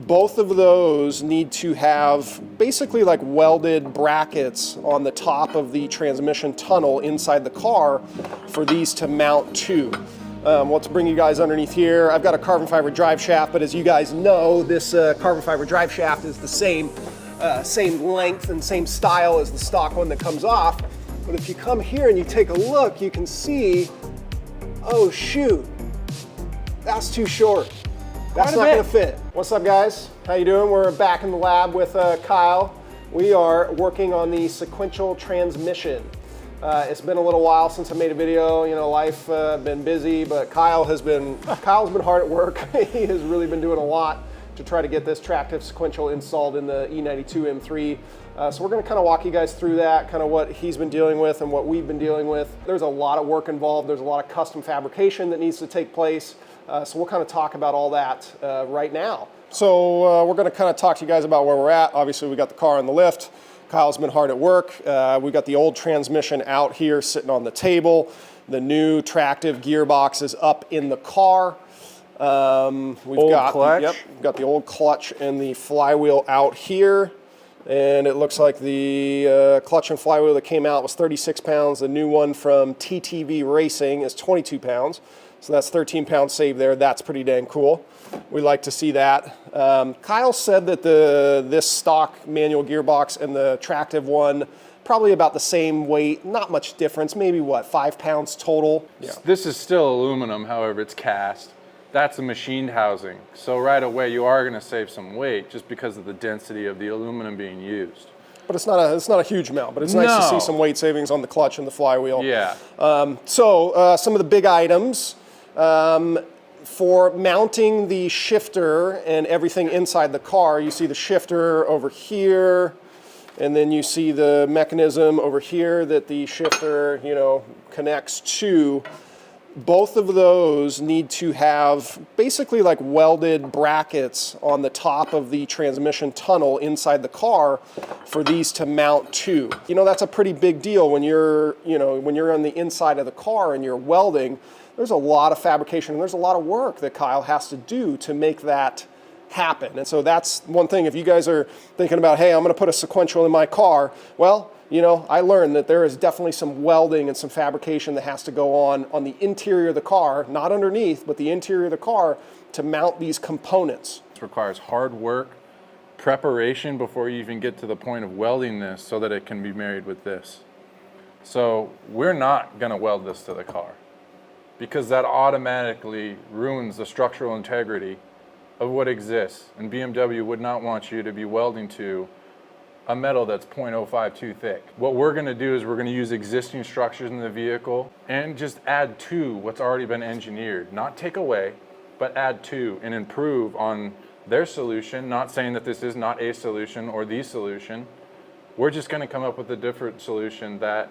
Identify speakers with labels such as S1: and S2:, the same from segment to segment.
S1: both of those need to have basically like welded brackets on the top of the transmission tunnel inside the car for these to mount to. Let's bring you guys underneath here. I've got a carbon fiber drive shaft, but as you guys know, this carbon fiber drive shaft is the same length and same style as the stock one that comes off. But if you come here and you take a look, you can see, oh shoot, that's too short. That's not gonna fit. What's up, guys? How you doing? We're back in the lab with Kyle. We are working on the sequential transmission. It's been a little while since I made a video. You know, life been busy, but Kyle's been hard at work. He has really been doing a lot to try to get this Tractive Sequential installed in the E92 M3. So we're gonna kind of walk you guys through that, kind of what he's been dealing with and what we've been dealing with. There's a lot of work involved. There's a lot of custom fabrication that needs to take place. So we'll kind of talk about all that right now. So we're gonna kind of talk to you guys about where we're at. Obviously we got the car on the lift. Kyle's been hard at work. We got the old transmission out here sitting on the table. The new Tractive gearbox is up in the car. We've got the old clutch and the flywheel out here. And it looks like the clutch and flywheel that came out was 36 pounds. The new one from TTV Racing is 22 pounds. So that's 13 pounds saved there. That's pretty dang cool. We like to see that. Kyle said that this stock manual gearbox and the Tractive one, probably about the same weight, not much difference, maybe what, 5 pounds total?
S2: Yeah. This is still aluminum, however, it's cast. That's a machined housing. So right away you are gonna save some weight just because of the density of the aluminum being used.
S1: But it's not a huge amount, but it's nice to see some weight savings on the clutch and the flywheel.
S2: Yeah.
S1: Some of the big items, for mounting the shifter and everything inside the car, you see the shifter over here, and then you see the mechanism over here that the shifter, you know, connects to. Both of those need to have basically like welded brackets on the top of the transmission tunnel inside the car for these to mount to. You know, that's a pretty big deal when you're on the inside of the car and you're welding. There's a lot of fabrication and there's a lot of work that Kyle has to do to make that happen. And so that's one thing. If you guys are thinking about, hey, I'm gonna put a sequential in my car, well, you know, I learned that there is definitely some welding and some fabrication that has to go on the interior of the car, not underneath, but the interior of the car to mount these components.
S2: It requires hard work, preparation before you even get to the point of welding this so that it can be married with this. So we're not gonna weld this to the car because that automatically ruins the structural integrity of what exists. And BMW would not want you to be welding to a metal that's 0.052 thick. What we're gonna do is we're gonna use existing structures in the vehicle and just add to what's already been engineered. Not take away, but add to and improve on their solution. Not saying that this is not a solution or the solution. We're just gonna come up with a different solution that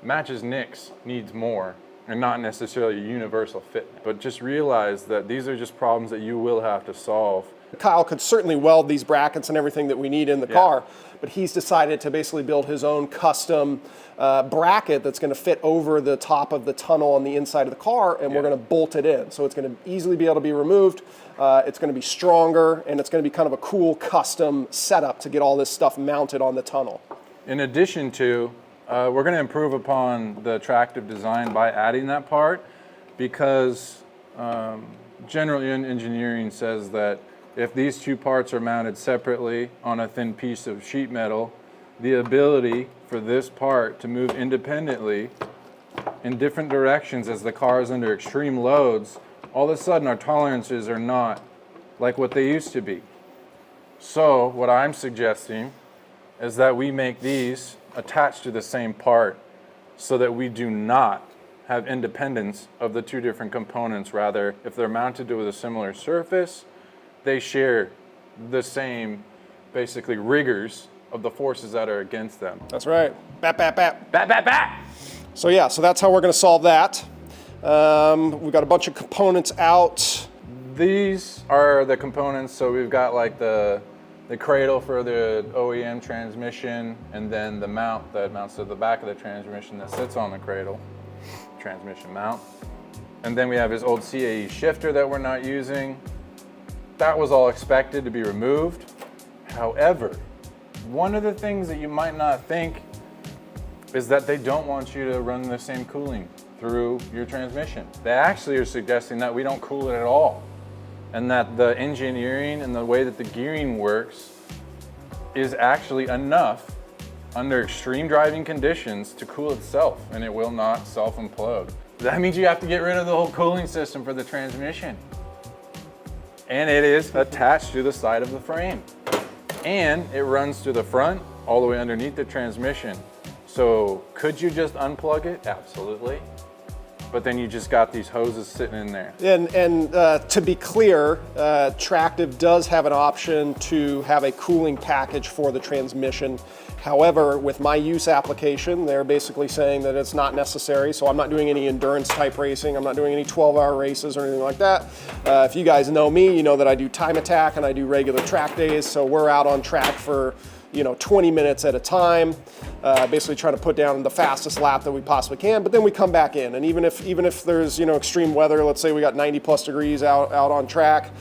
S2: matches Nick's needs more and not necessarily a universal fit. But just realize that these are just problems that you will have to solve.
S1: Kyle could certainly weld these brackets and everything that we need in the car, but he's decided to basically build his own custom bracket that's going to fit over the top of the tunnel on the inside of the car, and we're going to bolt it in. So it's going to easily be able to be removed. It's going to be stronger, and it's going to be kind of a cool custom setup to get all this stuff mounted on the tunnel.
S2: In addition to, we're going to improve upon the Tractive design by adding that part, because general engineering says that if these two parts are mounted separately on a thin piece of sheet metal, the ability for this part to move independently in different directions as the car is under extreme loads, all of a sudden our tolerances are not like what they used to be. So what I'm suggesting is that we make these attached to the same part so that we do not have independence of the two different components. Rather, if they're mounted to a similar surface, they share the same, basically, rigors of the forces that are against them.
S1: That's right. Bap, bap, bap.
S2: Bat, bat, bat!
S1: So yeah, so that's how we're going to solve that. We've got a bunch of components out.
S2: These are the components. So we've got like the cradle for the OEM transmission, and then the mount that mounts to the back of the transmission that sits on the cradle, transmission mount. And then we have his old CAE shifter that we're not using. that was all expected to be removed. However, one of the things that you might not think is that they don't want you to run the same cooling through your transmission. They actually are suggesting that we don't cool it at all, and that the engineering and the way that the gearing works is actually enough under extreme driving conditions to cool itself, and it will not self-implode. That means you have to get rid of the whole cooling system for the transmission. And it is attached to the side of the frame. And it runs to the front, all the way underneath the transmission. So could you just unplug it? Absolutely. But then you just got these hoses sitting in there.
S1: And to be clear, Tractive does have an option to have a cooling package for the transmission. However, with my use application, they're basically saying that it's not necessary. So I'm not doing any endurance type racing. I'm not doing any 12-hour races or anything like that. If you guys know me, you know that I do time attack and I do regular track days. So we're out on track for 20 minutes at a time, basically trying to put down the fastest lap that we possibly can, but then we come back in. And even if there's, extreme weather, let's say we got 90+ degrees out on track,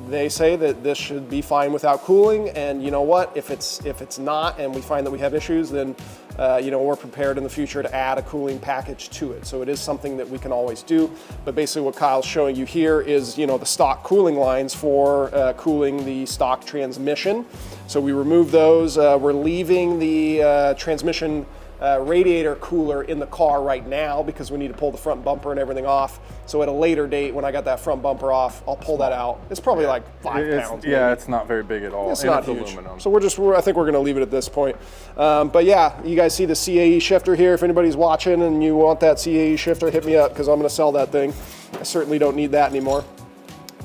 S1: they say that this should be fine without cooling. And you know what, if it's not, and we find that we have issues, then we're prepared in the future to add a cooling package to it. So it is something that we can always do. But basically what Kyle's showing you here is, the stock cooling lines for cooling the stock transmission. So we remove those. We're leaving the transmission radiator cooler in the car right now because we need to pull the front bumper and everything off. So at a later date, when I got that front bumper off, I'll pull that out. It's probably like 5 pounds.
S2: Yeah, it's not very big at all.
S1: It's not huge.
S2: Aluminum.
S1: So I think we're going to leave it at this point. But yeah, you guys see the CAE shifter here. If anybody's watching and you want that CAE shifter, hit me up because I'm going to sell that thing. I certainly don't need that anymore.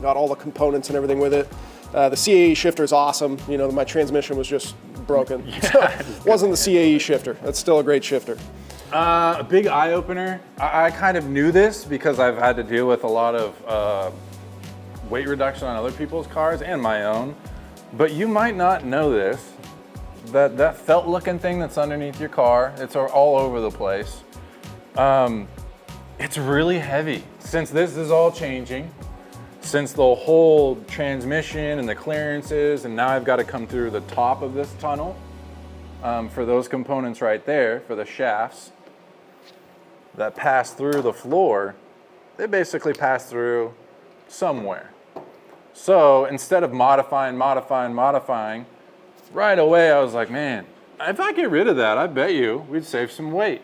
S1: Got all the components and everything with it. The CAE shifter is awesome. My transmission was just broken. Yeah, wasn't the CAE shifter. That's still a great shifter.
S2: A big eye opener. I kind of knew this because I've had to deal with a lot of weight reduction on other people's cars and my own. But you might not know this. That felt looking thing that's underneath your car, it's all over the place. It's really heavy. Since this is all changing, since the whole transmission and the clearances, and now I've got to come through the top of this tunnel for those components right there, for the shafts that pass through the floor, they basically pass through somewhere. So instead of modifying, right away I was like, man, if I get rid of that, I bet you we'd save some weight.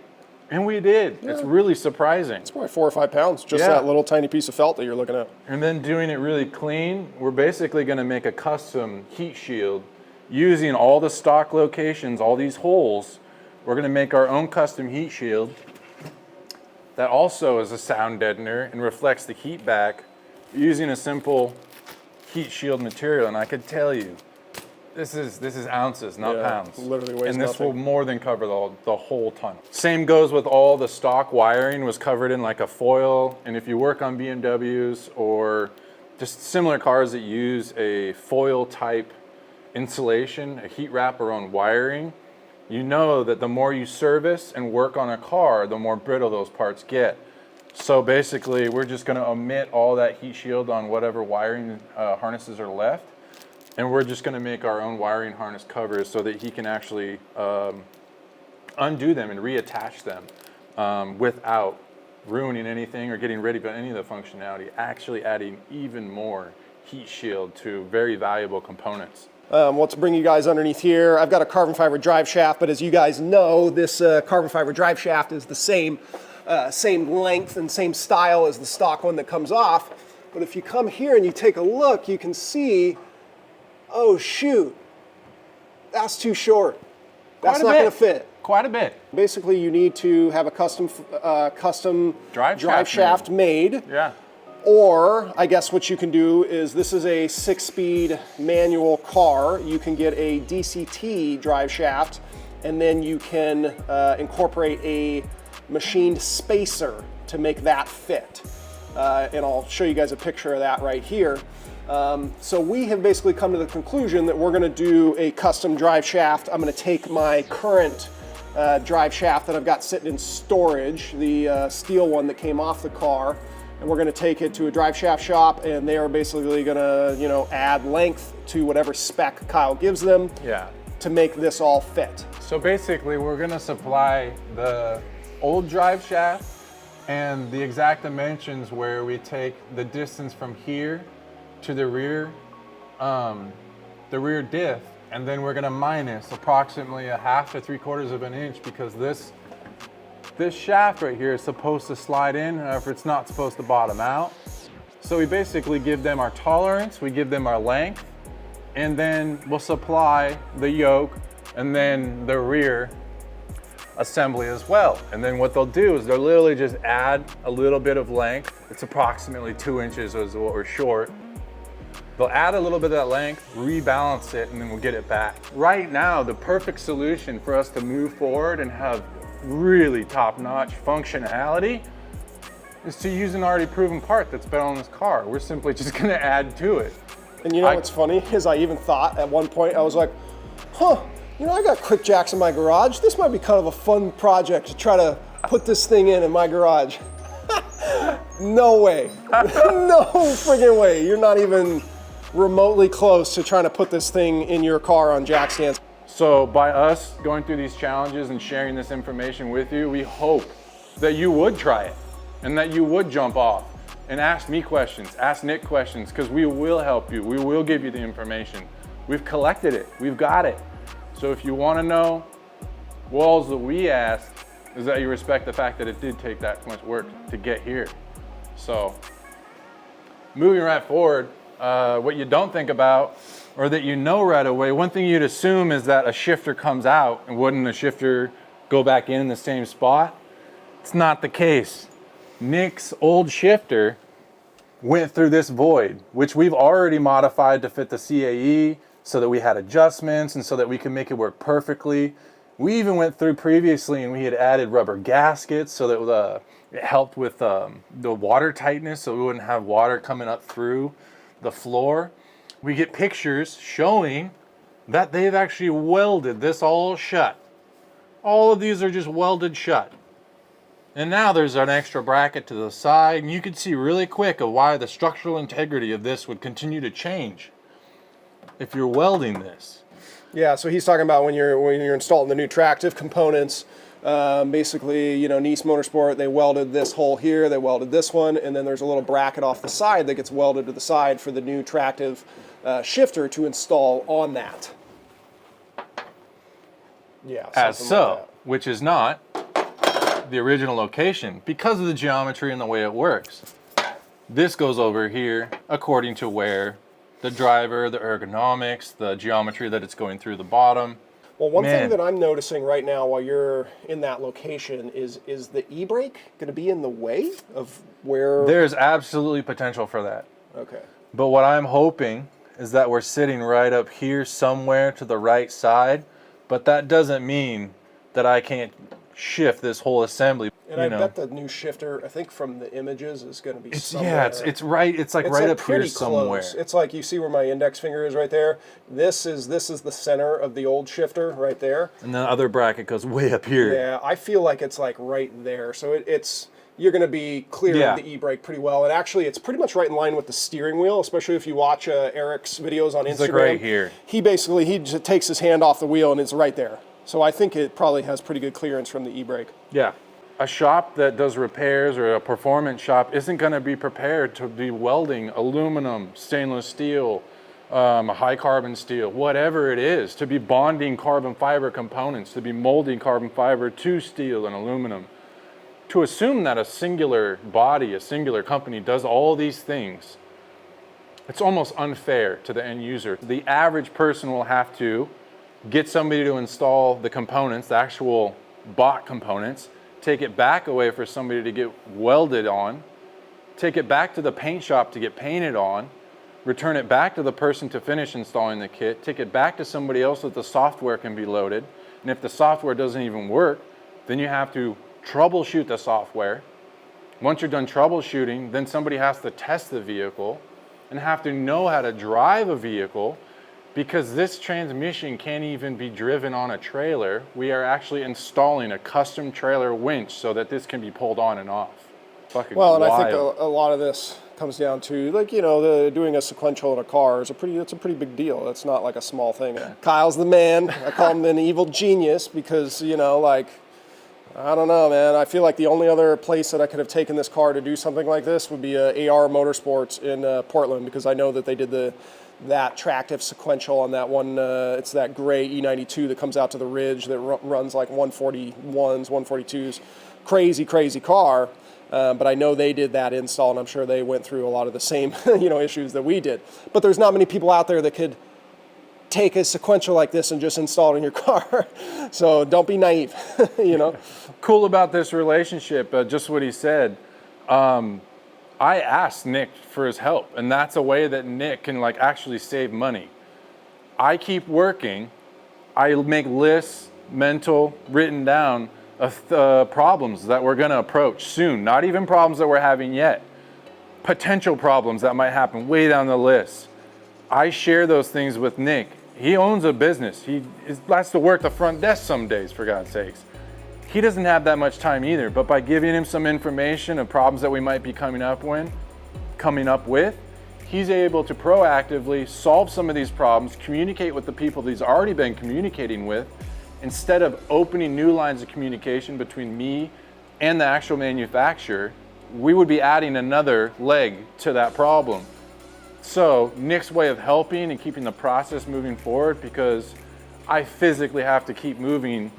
S2: And we did. Yeah. It's really surprising.
S1: It's probably 4 or 5 pounds, just that little tiny piece of felt that you're looking at.
S2: And then doing it really clean, we're basically going to make a custom heat shield using all the stock locations, all these holes. We're going to make our own custom heat shield that also is a sound deadener and reflects the heat back using a simple heat shield material. And I could tell you, this is ounces, not pounds.
S1: Literally weighs
S2: and this
S1: nothing.
S2: will more than cover the whole tunnel. Same goes with all the stock wiring was covered in like a foil. And if you work on BMWs or just similar cars that use a foil type insulation, a heat wrap around wiring, you know that the more you service and work on a car, the more brittle those parts get. So basically, we're just going to omit all that heat shield on whatever wiring harnesses are left. And we're just going to make our own wiring harness covers so that he can actually undo them and reattach them without ruining anything or getting rid of any of the functionality, actually adding even more heat shield to very valuable components.
S1: Let's bring you guys underneath here. I've got a carbon fiber drive shaft, but as you guys know, this carbon fiber drive shaft is the same length and same style as the stock one that comes off. But if you come here and you take a look, you can see, oh shoot, that's too short. That's not going to fit.
S2: Quite a bit.
S1: Basically, you need to have a custom drive shaft made.
S2: Yeah.
S1: Or, I guess what you can do is, this is a 6-speed manual car. You can get a DCT drive shaft, and then you can incorporate a machined spacer to make that fit. And I'll show you guys a picture of that right here. So we have basically come to the conclusion that we're going to do a custom drive shaft. I'm going to take my current drive shaft that I've got sitting in storage, the steel one that came off the car. and we're going to take it to a drive shaft shop, and they are basically going to, you know, add length to whatever spec Kyle gives them.
S2: Yeah.
S1: To make this all fit.
S2: So basically, we're going to supply the old drive shaft and the exact dimensions where we take the distance from here to the rear diff, and then we're going to minus approximately 1/2 to 3/4 of an inch, because this shaft right here is supposed to slide in, however it's not supposed to bottom out. So we basically give them our tolerance, we give them our length, and then we'll supply the yoke and then the rear assembly as well. And then what they'll do is they'll literally just add a little bit of length. It's approximately 2 inches is what we're short. They'll add a little bit of that length, rebalance it, and then we'll get it back. Right now, the perfect solution for us to move forward and have really top-notch functionality is to use an already proven part that's been on this car. We're simply just gonna add to it.
S1: And you know what's funny is I even thought at one point, I was like, huh, you know, I got quick jacks in my garage. This might be kind of a fun project to try to put this thing in my garage. No way. No friggin' way. You're not even remotely close to trying to put this thing in your car on jack stands.
S2: So by us going through these challenges and sharing this information with you, we hope that you would try it and that you would jump off and ask me questions, ask Nick questions, because we will help you. We will give you the information. We've collected it, we've got it. So if you want to know, all that we ask is that you respect the fact that it did take that much work to get here. So moving right forward, what you don't think about, or that you know right away, one thing you'd assume is that a shifter comes out, and wouldn't a shifter go back in the same spot? It's not the case. Nick's old shifter went through this void, which we've already modified to fit the CAE so that we had adjustments and so that we can make it work perfectly. We even went through previously and we had added rubber gaskets so that it helped with the water tightness, so we wouldn't have water coming up through the floor. We get pictures showing that they've actually welded this all shut. All of these are just welded shut. And now there's an extra bracket to the side, and you can see really quick of why the structural integrity of this would continue to change if you're welding this.
S1: Yeah, so he's talking about when you're installing the new Tractive components. Basically, you know, Nice Motorsport, they welded this hole here, they welded this one, and then there's a little bracket off the side that gets welded to the side for the new Tractive shifter to install on that. Yeah,
S2: as so,
S1: like
S2: which is not the original location because of the geometry and the way it works. This goes over here according to where the driver, the ergonomics, the geometry that it's going through the bottom.
S1: Well, one thing that I'm noticing right now while you're in that location is the e-brake going to be in the way of where...
S2: There's absolutely potential for that.
S1: Okay.
S2: But what I'm hoping is that we're sitting right up here somewhere to the right side, but that doesn't mean that I can't shift this whole assembly.
S1: And I bet the new shifter, I think from the images, is going to be somewhere.
S2: Yeah, it's right up here somewhere.
S1: Close. It's like, you see where my index finger is right there? This is the center of the old shifter right there.
S2: And the other bracket goes way up here.
S1: Yeah, I feel like it's like right there. So you're going to be clear of the e-brake pretty well. And actually, it's pretty much right in line with the steering wheel, especially if you watch Eric's videos on Instagram.
S2: It's like right here.
S1: He just takes his hand off the wheel and it's right there. So I think it probably has pretty good clearance from the e-brake.
S2: Yeah. A shop that does repairs or a performance shop isn't going to be prepared to be welding aluminum, stainless steel, high carbon steel, whatever it is, to be bonding carbon fiber components, to be molding carbon fiber to steel and aluminum. To assume that a singular body, a singular company does all these things, it's almost unfair to the end user. The average person will have to get somebody to install the components, the actual bought components, take it back away for somebody to get welded on, take it back to the paint shop to get painted on, return it back to the person to finish installing the kit, take it back to somebody else so that the software can be loaded. And if the software doesn't even work, then you have to troubleshoot the software. Once you're done troubleshooting, then somebody has to test the vehicle and have to know how to drive a vehicle, because this transmission can't even be driven on a trailer. We are actually installing a custom trailer winch so that this can be pulled on and off. fucking
S1: Well, and
S2: wild.
S1: I think a lot of this comes down to, like, you know, doing a sequential in a car is it's a pretty big deal. It's not like a small thing. Kyle's the man. I call him an evil genius because, you know, like, I don't know, man. I feel like the only other place that I could have taken this car to do something like this would be AR Motorsports in Portland, because I know that they did that Tractive Sequential on that one. It's that gray E92 that comes out to the ridge that runs like 141s, 142s. Crazy, crazy car. But I know they did that install, and I'm sure they went through a lot of the same you know, issues that we did. But there's not many people out there that could take a sequential like this and just install it in your car. So don't be naive, you know.
S2: Cool about this relationship, just what he said. I asked Nick for his help, and that's a way that Nick can like actually save money. I keep working. I make lists, mental, written down of problems that we're gonna approach soon. Not even problems that we're having yet. Potential problems that might happen way down the list. I share those things with Nick. He owns a business. He has to work the front desk some days, for God's sakes. He doesn't have that much time either, but by giving him some information of problems that we might be coming up with, he's able to proactively solve some of these problems, communicate with the people that he's already been communicating with, instead of opening new lines of communication between me and the actual manufacturer. We would be adding another leg to that problem. So Nick's way of helping and keeping the process moving forward, because I physically have to keep moving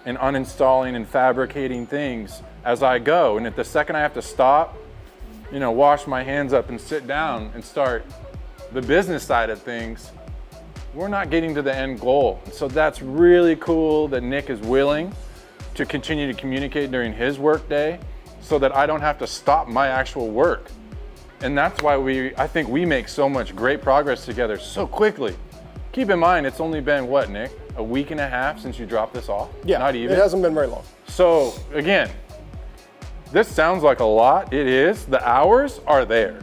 S2: and uninstalling and fabricating things as I go. And at the second I have to stop, you know, wash my hands up and sit down and start the business side of things, we're not getting to the end goal. So that's really cool that Nick is willing to continue to communicate during his work day so that I don't have to stop my actual work. And that's why I think we make so much great progress together so quickly. Keep in mind, it's only been what, Nick? A week and a half since you dropped this off?
S1: Yeah,
S2: not even.
S1: It hasn't been very long.
S2: So again, this sounds like a lot. It is. The hours are there,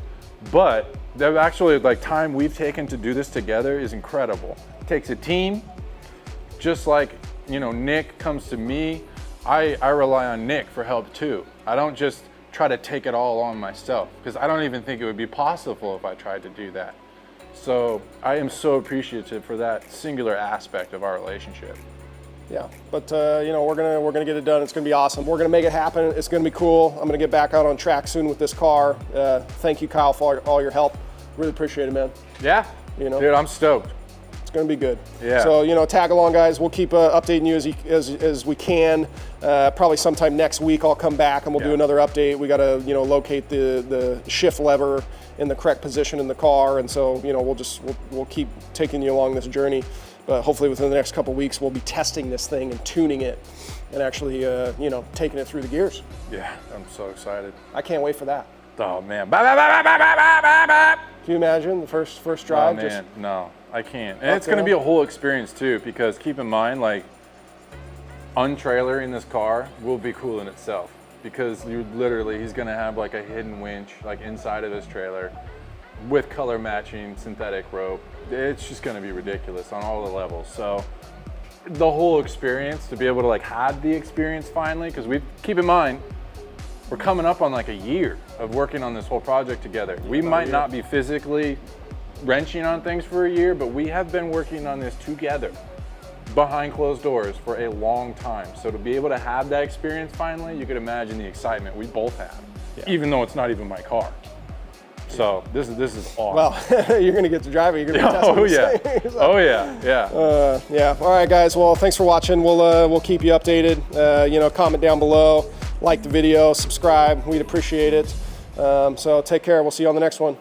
S2: but the actually like time we've taken to do this together is incredible. It takes a team. Just like, you know, Nick comes to me, I rely on Nick for help too. I don't just try to take it all on myself, because I don't even think it would be possible if I tried to do that. So I am so appreciative for that singular aspect of our relationship.
S1: Yeah, but you know, we're gonna get it done. It's gonna be awesome. We're gonna make it happen. It's gonna be cool. I'm gonna get back out on track soon with this car. Thank you, Kyle, for all your help. Really appreciate it, man.
S2: Yeah,
S1: you know,
S2: dude, I'm stoked.
S1: It's gonna be good.
S2: Yeah.
S1: So, you know, tag along, guys. We'll keep updating you as we can. Probably sometime next week I'll come back and we'll do another update. We gotta, you know, locate the shift lever in the correct position in the car, and so, you know, we'll keep taking you along this journey. But hopefully within the next couple of weeks we'll be testing this thing and tuning it, and actually, you know, taking it through the gears.
S2: Yeah, I'm so excited.
S1: I can't wait for that.
S2: Oh man.
S1: Can you imagine the first drive?
S2: Oh man, no, I can't. And it's gonna be a whole experience too, because keep in mind, like, untrailering this car will be cool in itself, because he's gonna have like a hidden winch like inside of his trailer with color matching synthetic rope. It's just gonna be ridiculous on all the levels. So the whole experience, to be able to like have the experience finally, because keep in mind, we're coming up on like a year of working on this whole project together. We might not be physically wrenching on things for a year, but we have been working on this together behind closed doors for a long time. So to be able to have that experience finally, you could imagine the excitement we both have, even though it's not even my car. So this is awesome.
S1: Well, you're gonna get to drive it. You're gonna be testing this thing. So.
S2: Oh yeah, yeah.
S1: Yeah. All right, guys. Well, thanks for watching. We'll keep you updated. You know, comment down below, like the video, subscribe. We'd appreciate it. So take care. We'll see you on the next one.